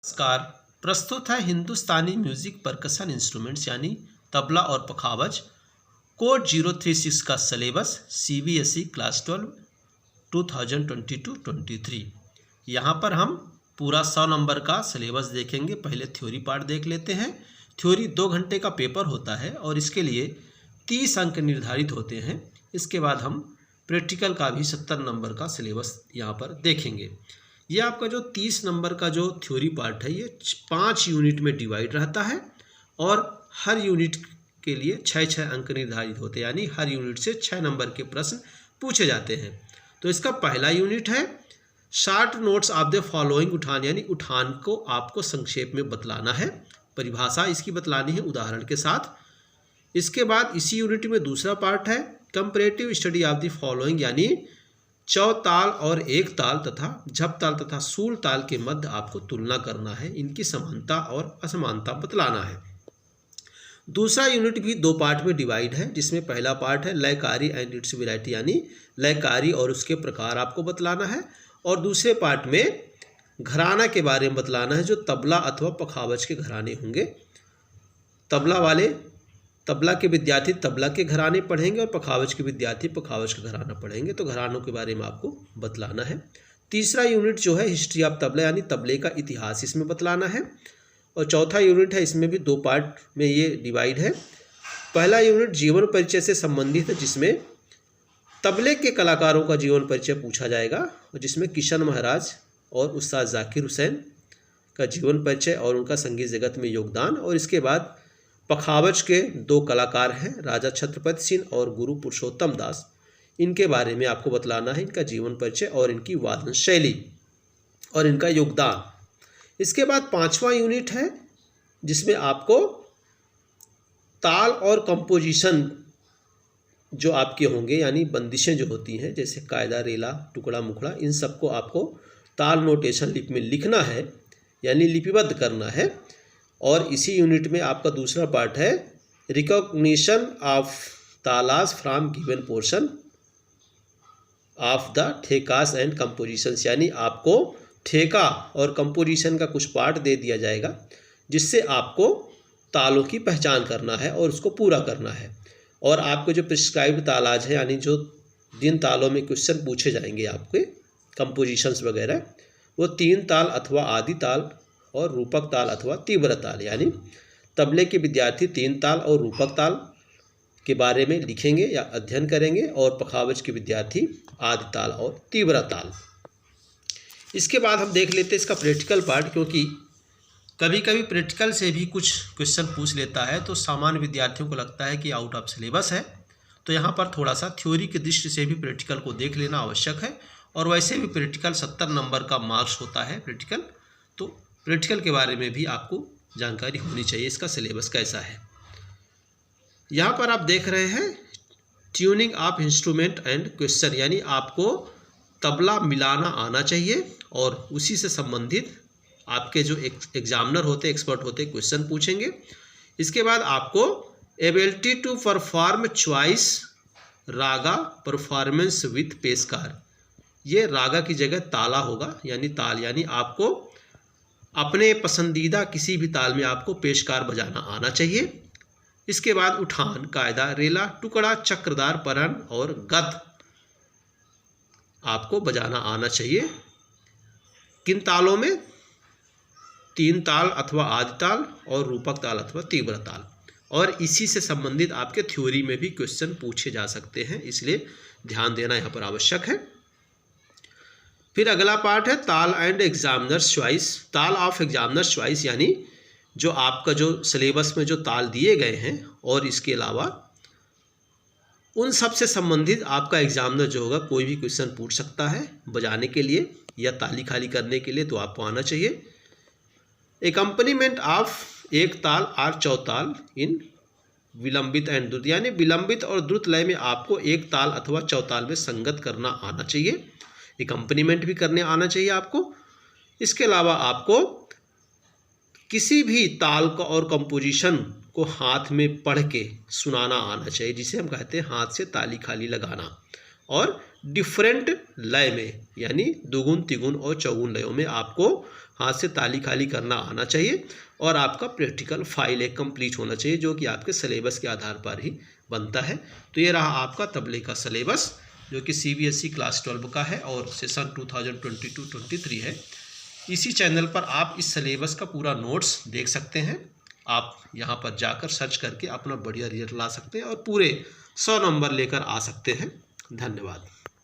नमस्कार। प्रस्तुत है हिंदुस्तानी म्यूजिक परकशन इंस्ट्रूमेंट्स यानी तबला और पखावज कोड 036 का सिलेबस CBSE क्लास 12 2022-23। यहाँ पर हम पूरा 100 नंबर का सिलेबस देखेंगे। पहले थ्योरी पार्ट देख लेते हैं। थ्योरी 2 घंटे का पेपर होता है और इसके लिए 30 अंक निर्धारित होते हैं। इसके बाद हम प्रैक्टिकल का भी 70 नंबर का सिलेबस यहाँ पर देखेंगे। ये आपका जो 30 नंबर का जो थ्योरी पार्ट है ये 5 यूनिट में डिवाइड रहता है और हर यूनिट के लिए 6-6 अंक निर्धारित होते हैं, यानी हर यूनिट से 6 नंबर के प्रश्न पूछे जाते हैं। तो इसका पहला यूनिट है short notes of the following उठान, यानी उठान को आपको संक्षेप में बतलाना है, परिभाषा इसकी बतलानी है उदाहरण के साथ। इसके बाद इसी यूनिट में दूसरा पार्ट है comparative study of the following, यानी चौताल और एक ताल तथा झप ताल तथा सूल ताल के मध्य आपको तुलना करना है, इनकी समानता और असमानता बतलाना है। दूसरा यूनिट भी 2 पार्ट में डिवाइड है, जिसमें पहला पार्ट है लयकारी एंड इट्स वैरायटी, यानी लयकारी और उसके प्रकार आपको बतलाना है, और दूसरे पार्ट में घराना के बारे में बतलाना है, जो तबला अथवा पखावज के घराने होंगे। तबला के विद्यार्थी तबला के घराने पढ़ेंगे और पखावज के विद्यार्थी पखावज का घराना पढ़ेंगे, तो घरानों के बारे में आपको बतलाना है। तीसरा यूनिट जो है हिस्ट्री ऑफ तबला, यानी तबले का इतिहास इसमें बतलाना है। और चौथा यूनिट है, इसमें भी 2 पार्ट में ये डिवाइड है। पहला यूनिट जीवन परिचय से संबंधित है, जिसमें तबले के कलाकारों का जीवन परिचय पूछा जाएगा, और जिसमें किशन महाराज और उस्ताद जाकिर हुसैन का जीवन परिचय और उनका संगीत जगत में योगदान। और इसके बाद पखावज के 2 कलाकार हैं, राजा छत्रपति सिंह और गुरु पुरुषोत्तम दास, इनके बारे में आपको बतलाना है, इनका जीवन परिचय और इनकी वादन शैली और इनका योगदान। इसके बाद 5वां यूनिट है, जिसमें आपको ताल और कंपोजिशन जो आपके होंगे, यानी बंदिशें जो होती हैं, जैसे कायदा, रेला, टुकड़ा, मुखड़ा, इन सबको आपको ताल नोटेशन लिपि में लिखना है, यानी लिपिबद्ध करना है। और इसी यूनिट में आपका दूसरा पार्ट है recognition of talas from given portion of the thekas and compositions, यानी आपको ठेका और कंपोजिशन का कुछ पार्ट दे दिया जाएगा, जिससे आपको तालों की पहचान करना है और उसको पूरा करना है। और आपके जो प्रिस्क्राइब्ड तालाज है, यानी जो जिन तालों में क्वेश्चन पूछे जाएंगे आपके कंपोजिशंस वगैरह, वो 3 ताल अथवा आदि ताल और रूपक ताल अथवा तीव्र ताल, यानी तबले के विद्यार्थी 3 ताल और रूपक ताल के बारे में लिखेंगे या अध्ययन करेंगे, और पखावज के विद्यार्थी आदि ताल और तीव्र ताल। इसके बाद हम देख लेते हैं इसका प्रैक्टिकल पार्ट, क्योंकि कभी कभी प्रैक्टिकल से भी कुछ क्वेश्चन पूछ लेता है, तो सामान्य विद्यार्थियों को लगता है कि आउट ऑफ सिलेबस है, तो यहाँ पर थोड़ा सा थ्योरी की दृष्टि से भी प्रैक्टिकल को देख लेना आवश्यक है। और वैसे भी प्रैक्टिकल 70 नंबर का मार्क्स होता है प्रैक्टिकल, तो प्रैक्टिकल के बारे में भी आपको जानकारी होनी चाहिए, इसका सिलेबस कैसा है। यहाँ पर आप देख रहे हैं tuning of instrument and question, यानी आपको तबला मिलाना आना चाहिए, और उसी से संबंधित आपके जो एग्जामिनर होते, एक्सपर्ट होते, क्वेश्चन पूछेंगे। इसके बाद आपको ability to perform choice raga performance with peshkar, ये रागा की जगह ताला होगा, यानी ताल, यानी आपको अपने पसंदीदा किसी भी ताल में आपको पेशकार बजाना आना चाहिए। इसके बाद उठान, कायदा, रेला, टुकड़ा, चक्रदार, परन और गद आपको बजाना आना चाहिए। किन तालों में? 3 ताल अथवा आदि ताल और रूपक ताल अथवा तीव्र ताल। और इसी से संबंधित आपके थ्योरी में भी क्वेश्चन पूछे जा सकते हैं, इसलिए ध्यान देना यहाँ पर आवश्यक है। फिर अगला पार्ट है ताल एंड एग्जामिनर्स चॉइस, ताल ऑफ एग्जामिनर्स चॉइस, यानी जो आपका जो सिलेबस में जो ताल दिए गए हैं और इसके अलावा उन सब से संबंधित आपका एग्जामिनर जो होगा कोई भी क्वेश्चन पूछ सकता है बजाने के लिए या ताली खाली करने के लिए, तो आपको आना चाहिए। एकम्पनीमेंट ऑफ एक ताल और चौताल इन विलंबित एंड द्रुत, यानी विलंबित और द्रुत लय में आपको एक ताल अथवा चौताल में संगत करना आना चाहिए, एकम्पनीमेंट भी करने आना चाहिए आपको। इसके अलावा आपको किसी भी ताल का और कंपोजिशन को हाथ में पढ़ के सुनाना आना चाहिए, जिसे हम कहते हैं हाथ से ताली खाली लगाना। और डिफरेंट लय में, यानी दुगुन, तिगुन और चौगुन लयों में आपको हाथ से ताली खाली करना आना चाहिए और आपका प्रैक्टिकल फाइल एक कंप्लीट होना चाहिए जो कि आपके सिलेबस के आधार पर ही बनता है। तो ये रहा आपका तबले का सिलेबस जो कि CBSE क्लास 12 का है और सेशन 2022-23 है। इसी चैनल पर आप इस सिलेबस का पूरा नोट्स देख सकते हैं। आप यहाँ पर जाकर सर्च करके अपना बढ़िया रिजल्ट ला सकते हैं और पूरे 100 नंबर लेकर आ सकते हैं। धन्यवाद।